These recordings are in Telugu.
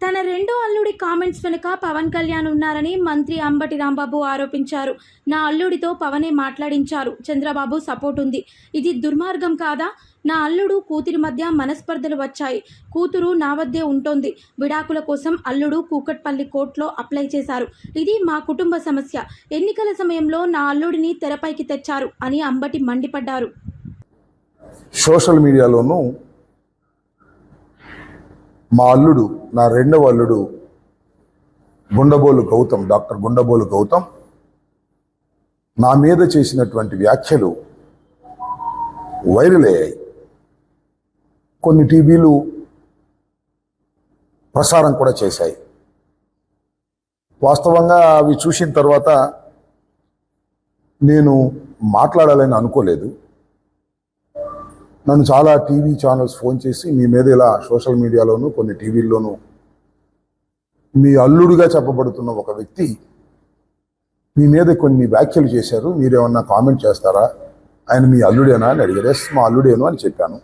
తన రెండో అల్లుడి కామెంట్స్ వెనుక పవన్ కళ్యాణ్ ఉన్నారని మంత్రి అంబటి రాంబాబు ఆరోపించారు. నా అల్లుడితో పవనే మాట్లాడించారు. చంద్రబాబు సపోర్ట్ ఉంది. ఇది దుర్మార్గం కాదా? నా అల్లుడు కూతురి మధ్య మనస్పర్ధలు వచ్చాయి. కూతురు నా వద్దే ఉంటోంది. విడాకుల కోసం అల్లుడు కూకట్పల్లి కోర్టులో అప్లై చేశారు. ఇది మా కుటుంబ సమస్య. ఎన్నికల సమయంలో నా అల్లుడిని తెరపైకి తెచ్చారు అని అంబటి మండిపడ్డారు. సోషల్ మీడియాలోనూ మా అల్లుడు, నా రెండవ అల్లుడు గుండబోలు గౌతమ్, డాక్టర్ గుండబోలు గౌతమ్ నా మీద చేసినటువంటి వ్యాఖ్యలు వైరల్ అయ్యాయి. కొన్ని టీవీలు ప్రసారం కూడా చేశాయి. వాస్తవంగా అవి చూసిన తర్వాత నేను మాట్లాడాలని అనుకోలేదు. నన్ను చాలా టీవీ ఛానల్స్ ఫోన్ చేసి మీ మీద ఇలా సోషల్ మీడియాలోను కొన్ని టీవీల్లోనూ మీ అల్లుడుగా చెప్పబడుతున్న ఒక వ్యక్తి మీ మీద కొన్ని వ్యాఖ్యలు చేశారు, మీరేమన్నా కామెంట్ చేస్తారా, ఆయన మీ అల్లుడేనా అని అడిగారు. ఎస్, మా అల్లుడేను అని చెప్పాను.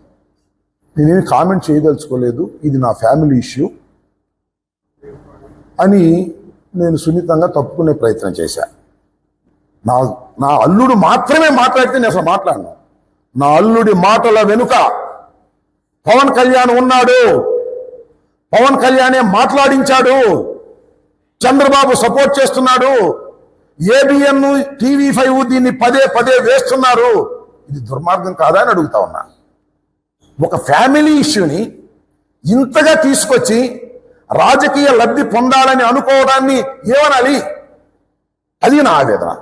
నేనేమి కామెంట్ చేయదలుచుకోలేదు, ఇది నా ఫ్యామిలీ ఇష్యూ అని నేను సున్నితంగా తప్పుకునే ప్రయత్నం చేశాను. నా అల్లుడు మాత్రమే మాట్లాడితే నేను అసలు మాట్లాడను. నా అల్లుడి మాటల వెనుక పవన్ కళ్యాణ్ ఉన్నాడు. పవన్ కళ్యాణే మాట్లాడించాడు. చంద్రబాబు సపోర్ట్ చేస్తున్నాడు. ఏబిఎన్, TV5 దీన్ని పదే పదే వేస్తున్నారు. ఇది దుర్మార్గం కాదా అని అడుగుతా ఉన్నా. ఒక ఫ్యామిలీ ఇష్యూని ఇంతగా తీసుకొచ్చి రాజకీయ లబ్ధి పొందాలని అనుకోవడాన్ని ఏమనాలి? అది నా ఆవేదన.